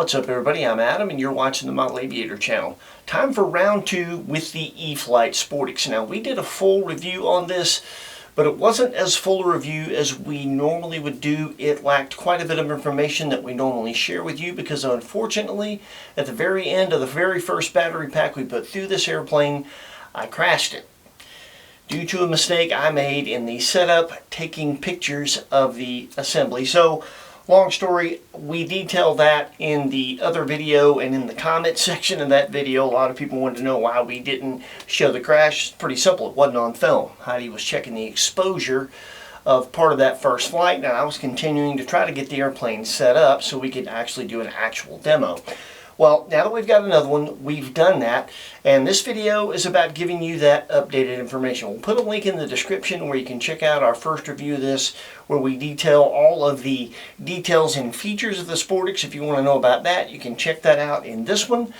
What's up everybody, I'm Adam and you're watching the Model Aviator channel. Time for round 2 with the E-Flite Sportix. Now we did a full review on this, but it wasn't as full a review as we normally would do. It lacked quite a bit of information that we normally share with you because unfortunately at the very end of the very first battery pack we put through this airplane, I crashed it. Due to a mistake I made in the setup taking pictures of the assembly. So long story, we detail that in the other video and in the comment section of that video. A lot of people wanted to know why we didn't show the crash. It's pretty simple, it wasn't on film. Heidi was checking the exposure of part of that first flight and I was continuing to try to get the airplane set up so we could actually do an actual demo. Well, now that we've got another one, we've done that, and this video is about giving you that updated information. We'll put a link in the description where you can check out our first review of this, where we detail all of the details and features of the Sportix. If you want to know about that, you can check that out in this one.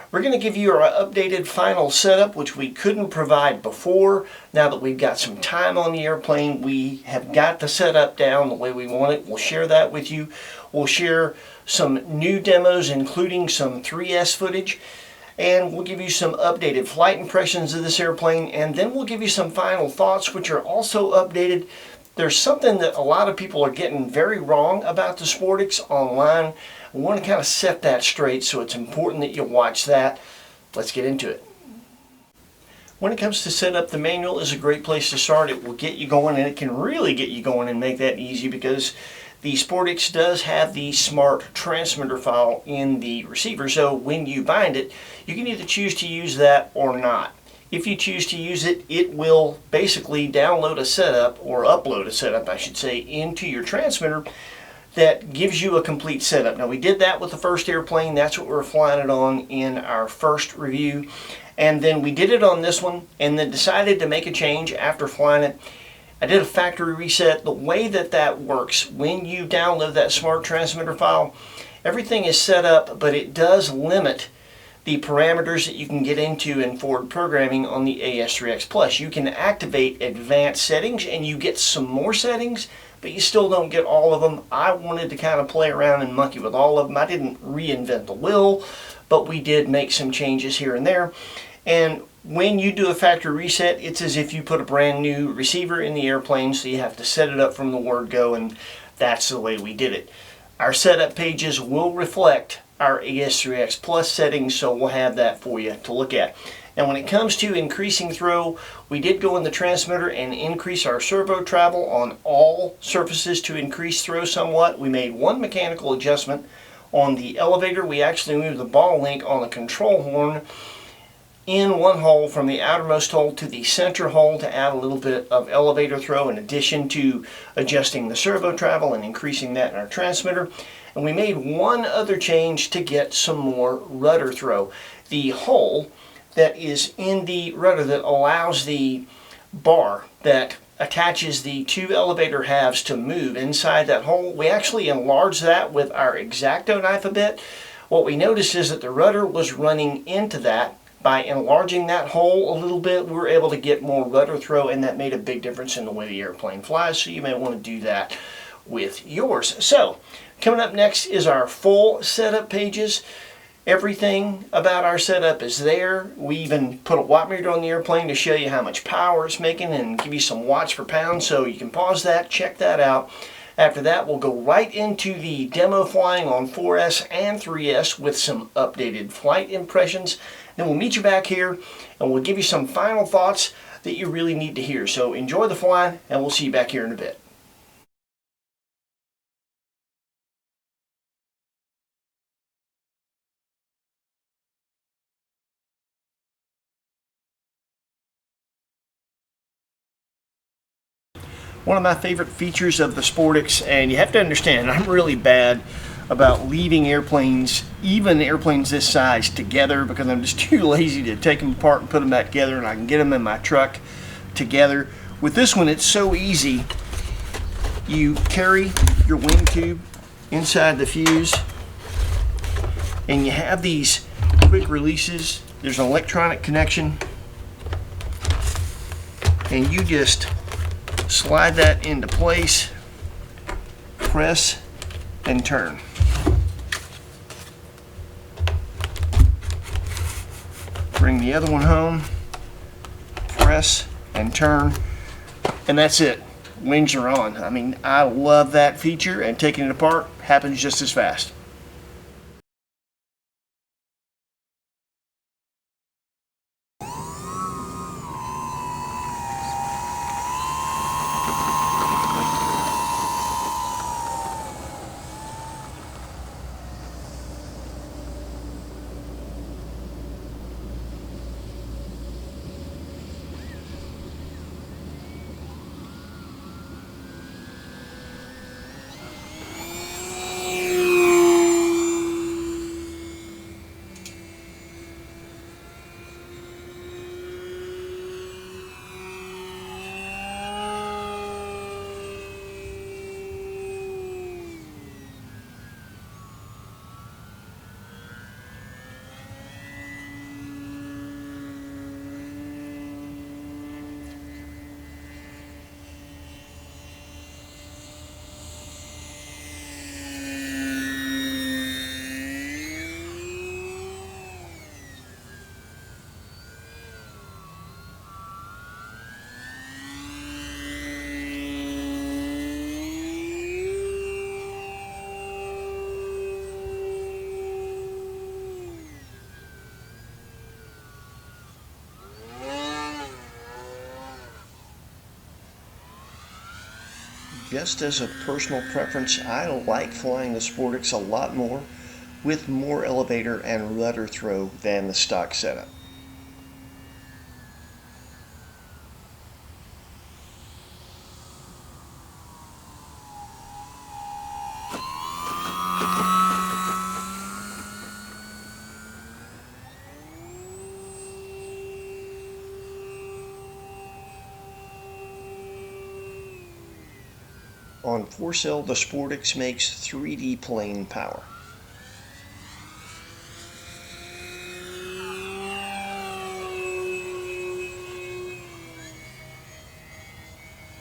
We're going to give you our updated final setup, which we couldn't provide before. Now that we've got some time on the airplane, we have got the setup down the way we want it. We'll share that with you. We'll share some new demos, including some 3S footage, and we'll give you some updated flight impressions of this airplane, and then we'll give you some final thoughts, which are also updated. There's something that a lot of people are getting very wrong about the Sportix online. We want to kind of set that straight, so it's important that you watch that. Let's get into it. When it comes to setup, the manual is a great place to start. It will get you going, and it can really get you going and make that easy because the Sportix does have the smart transmitter file in the receiver, so when you bind it, you can either choose to use that or not. If you choose to use it, it will basically download a setup, or upload a setup I should say, into your transmitter that gives you a complete setup. Now we did that with the first airplane. That's what we were flying it on in our first review, and then we did it on this one and then decided to make a change after flying it. I did a factory reset. The way that that works, when you download that smart transmitter file, everything is set up, but it does limit the parameters that you can get into in forward programming on the AS3X Plus. You can activate advanced settings and you get some more settings, but you still don't get all of them. I wanted to kind of play around and monkey with all of them. I didn't reinvent the wheel, but we did make some changes here and there. And when you do a factory reset, it's as if you put a brand new receiver in the airplane, so you have to set it up from the word go, and that's the way we did it. Our setup pages will reflect our AS3X Plus settings, so we'll have that for you to look at. Now when it comes to increasing throw, we did go in the transmitter and increase our servo travel on all surfaces to increase throw somewhat. We made one mechanical adjustment on the elevator. We actually moved the ball link on the control horn in one hole from the outermost hole to the center hole to add a little bit of elevator throw in addition to adjusting the servo travel and increasing that in our transmitter. And we made one other change to get some more rudder throw. The hole that is in the rudder that allows the bar that attaches the two elevator halves to move inside that hole, we actually enlarged that with our X-Acto knife a bit. What we noticed is that the rudder was running into that. By enlarging that hole a little bit, we were able to get more rudder throw, and that made a big difference in the way the airplane flies, so you may want to do that with yours. So, coming up next is our full setup pages. Everything about our setup is there. We even put a watt meter on the airplane to show you how much power it's making and give you some watts per pound, so you can pause that, check that out. After that, we'll go right into the demo flying on 4S and 3S with some updated flight impressions. Then we'll meet you back here and we'll give you some final thoughts that you really need to hear. So enjoy the flying and we'll see you back here in a bit. One of my favorite features of the Sportix, and you have to understand, I'm really bad about leaving airplanes, even airplanes this size, together because I'm just too lazy to take them apart and put them back together, and I can get them in my truck together. With this one, it's so easy. You carry your wing tube inside the fuse, and you have these quick releases. There's an electronic connection, and you just slide that into place, press, and turn. bring the other one home, press and turn, and that's it. Wings are on. I mean, I love that feature, and taking it apart happens just as fast. Just as a personal preference, I like flying the Sportix a lot more with more elevator and rudder throw than the stock setup. On 4-cell, the Sportix makes 3D plane power.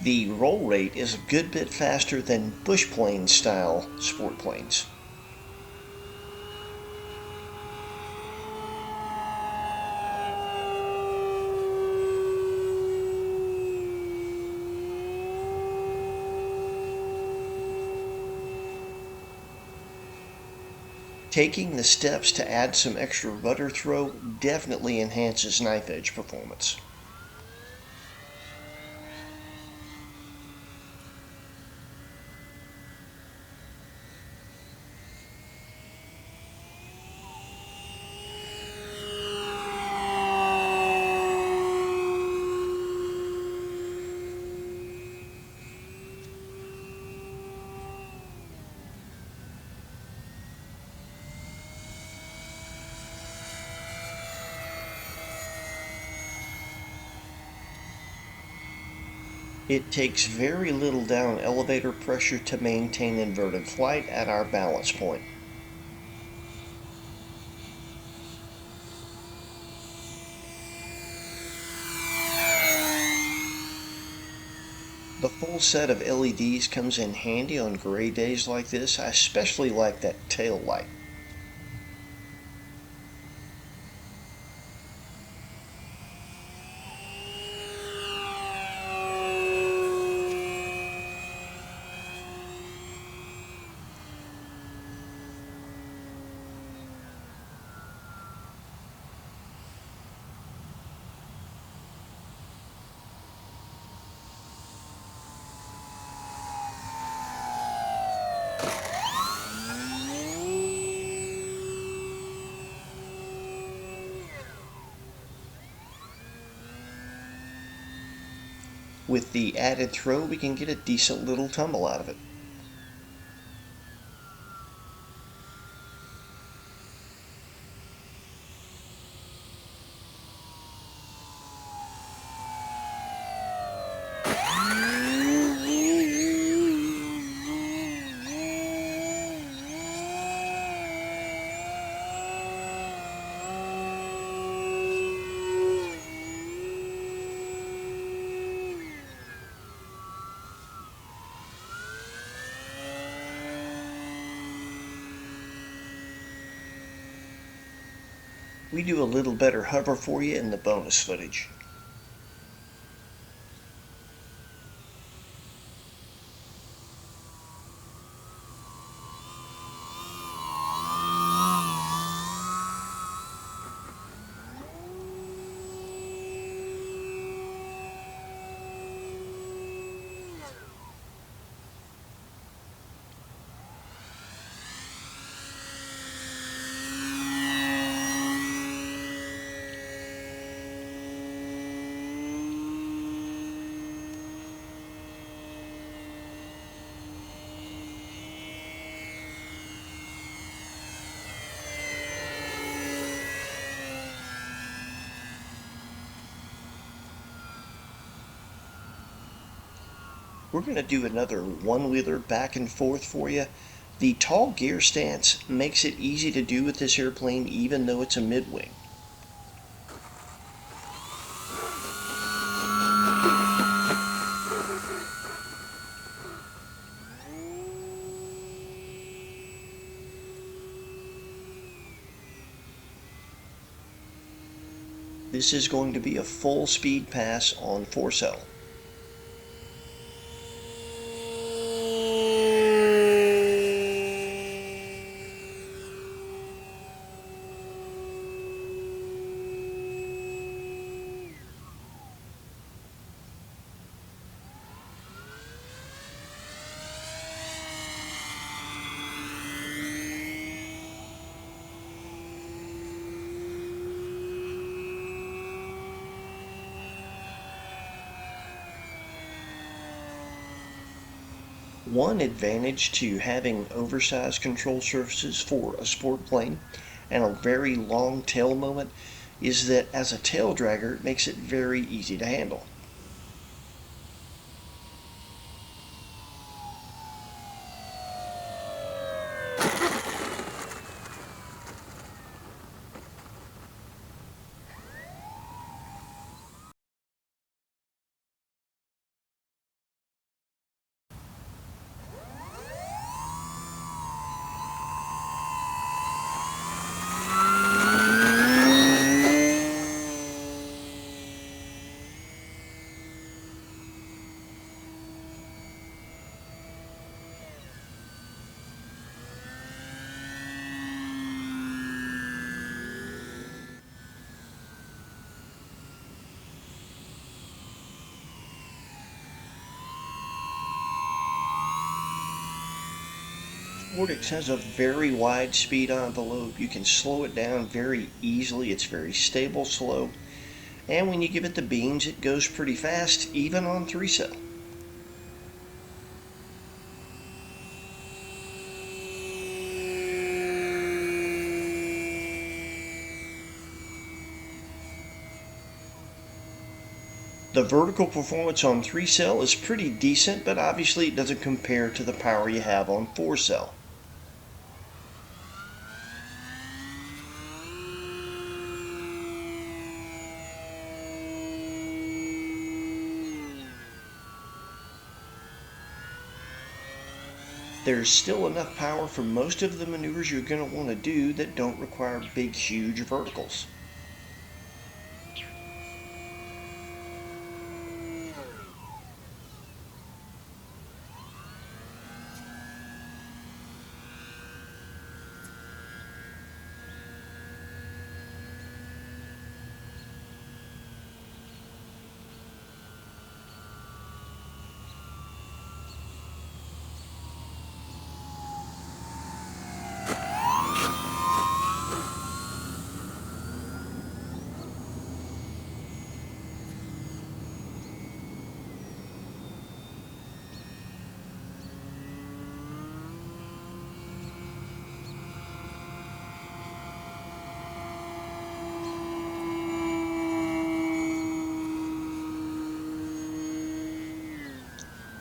The roll rate is a good bit faster than bush plane style sport planes. Taking the steps to add some extra rudder throw definitely enhances knife edge performance. It takes very little down elevator pressure to maintain inverted flight at our balance point. The full set of LEDs comes in handy on gray days like this. I especially like that tail light. With the added throw, we can get a decent little tumble out of it. we do a little better hover for you in the bonus footage. We're going to do another one-wheeler back and forth for you. The tall gear stance makes it easy to do with this airplane even though it's a mid-wing. This is going to be a full speed pass on 4-cell. One advantage to having oversized control surfaces for a sport plane and a very long tail moment is that as a tail dragger it makes it very easy to handle. Sportix has a very wide speed envelope. You can slow it down very easily. It's very stable, slow. And when you give it the beans, it goes pretty fast, even on 3-cell. The vertical performance on 3-cell is pretty decent, but obviously it doesn't compare to the power you have on 4-cell. There's still enough power for most of the maneuvers you're going to want to do that don't require big, huge verticals.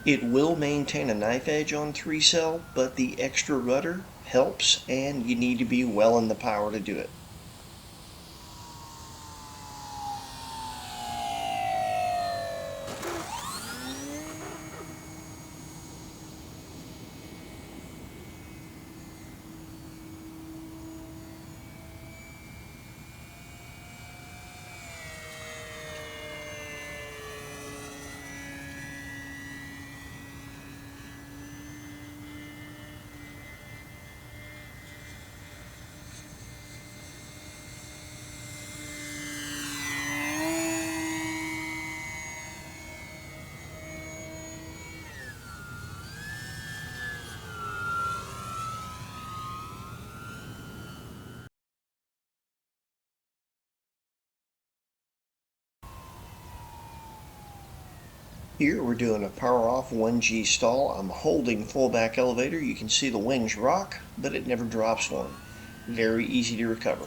It will maintain a knife edge on 3-cell, but the extra rudder helps, and you need to be well in the power to do it. Here we're doing a power off 1G stall. I'm holding full back elevator. You can see the wings rock, but it never drops one. Very easy to recover.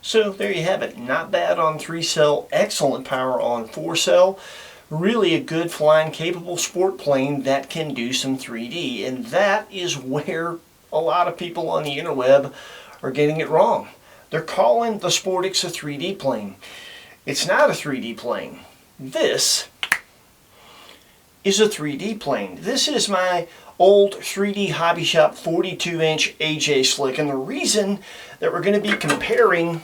So there you have it. Not bad on 3-cell, excellent power on 4-cell. Really a good flying capable sport plane that can do some 3D. And that is where a lot of people on the interweb are getting it wrong. They're calling the Sportix a 3D plane. It's not a 3D plane. This is a 3D plane. This is my old 3D Hobby Shop 42-inch AJ Slick, and the reason that we're going to be comparing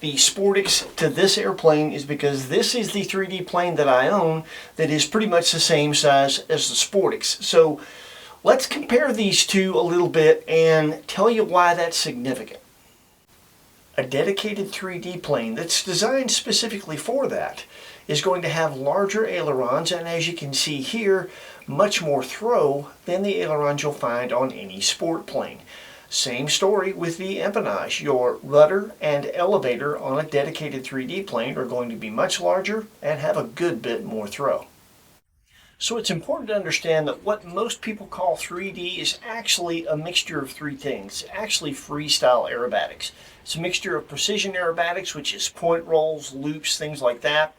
the Sportix to this airplane is because this is the 3D plane that I own that is pretty much the same size as the Sportix. So let's compare these two a little bit and tell you why that's significant. A dedicated 3D plane that's designed specifically for that is going to have larger ailerons, and as you can see here, much more throw than the ailerons you'll find on any sport plane. Same story with the empennage. Your rudder and elevator on a dedicated 3D plane are going to be much larger and have a good bit more throw. So it's important to understand that what most people call 3D is actually a mixture of three things. Actually freestyle aerobatics. It's a mixture of precision aerobatics, which is point rolls, loops, things like that.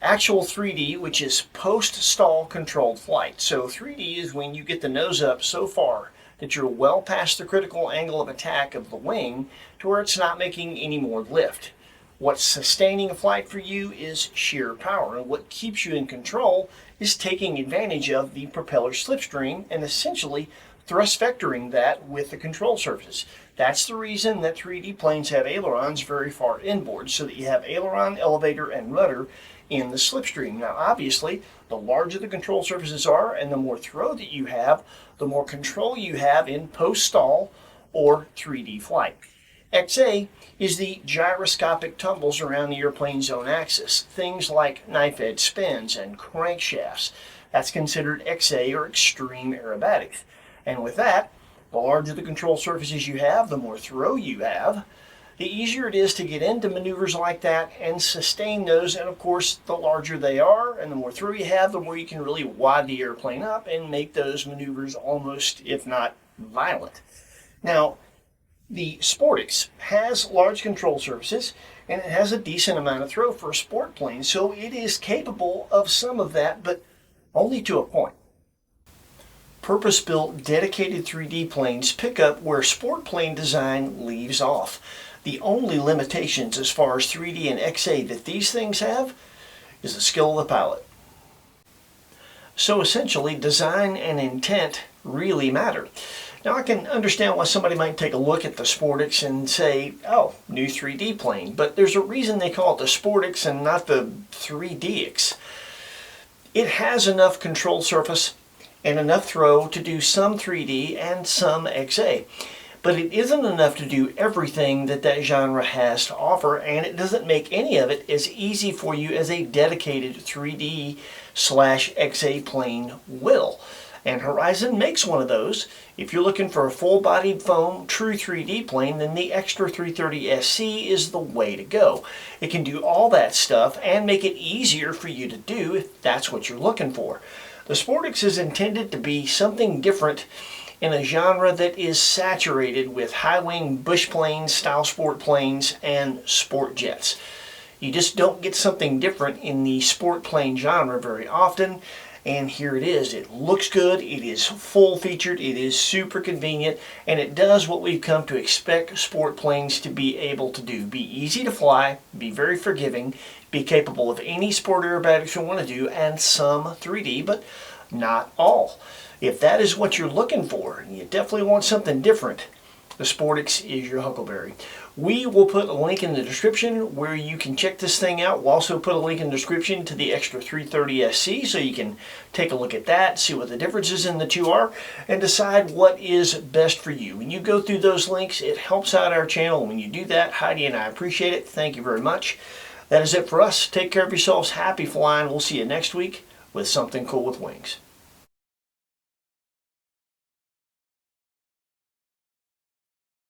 Actual 3D, which is post-stall controlled flight. So 3D is when you get the nose up so far that you're well past the critical angle of attack of the wing to where it's not making any more lift. What's sustaining a flight for you is sheer power, and what keeps you in control is taking advantage of the propeller slipstream and essentially thrust vectoring that with the control surface. That's the reason that 3D planes have ailerons very far inboard, so that you have aileron, elevator, and rudder in the slipstream. Now obviously, the larger the control surfaces are and the more throw that you have, the more control you have in post-stall or 3D flight. XA is the gyroscopic tumbles around the airplane's own axis, things like knife edge spins and crankshafts. That's considered XA, or extreme aerobatics. And with that, the larger the control surfaces you have, the more throw you have, the easier it is to get into maneuvers like that and sustain those. And of course, the larger they are and the more throw you have, the more you can really wad the airplane up and make those maneuvers almost, if not violent. Now, the Sportix has large control surfaces and it has a decent amount of throw for a sport plane, so it is capable of some of that, but only to a point. Purpose-built, dedicated 3D planes pick up where sport plane design leaves off. The only limitations as far as 3D and XA that these things have is the skill of the pilot. So essentially, design and intent really matter. Now I can understand why somebody might take a look at the Sportix and say, oh, new 3D plane, but there's a reason they call it the Sportix and not the 3DX. It has enough control surface and enough throw to do some 3D and some XA. But it isn't enough to do everything that that genre has to offer, and it doesn't make any of it as easy for you as a dedicated 3D/XA plane will. And Horizon makes one of those. If you're looking for a full-bodied foam, true 3D plane, then the Extra 330 SC is the way to go. It can do all that stuff and make it easier for you to do if that's what you're looking for. The Sportix is intended to be something different in a genre that is saturated with high-wing bush planes, style sport planes, and sport jets. You just don't get something different in the sport plane genre very often, and here it is. It looks good, it is full-featured, it is super convenient, and it does what we've come to expect sport planes to be able to do. Be easy to fly, be very forgiving, be capable of any sport aerobatics you want to do, and some 3D, but not all. If that is what you're looking for, and you definitely want something different, The Sportix is your huckleberry. We will put a link in the description where you can check this thing out. We'll also put a link in the description to the Extra 330 SC so you can take a look at that, see what the differences in the two are, and decide what is best for you. When you go through those links, it helps out our channel. When you do that, Heidi and I appreciate it. Thank you very much. That is it for us. Take care of yourselves. Happy flying. We'll see you next week with something cool with wings.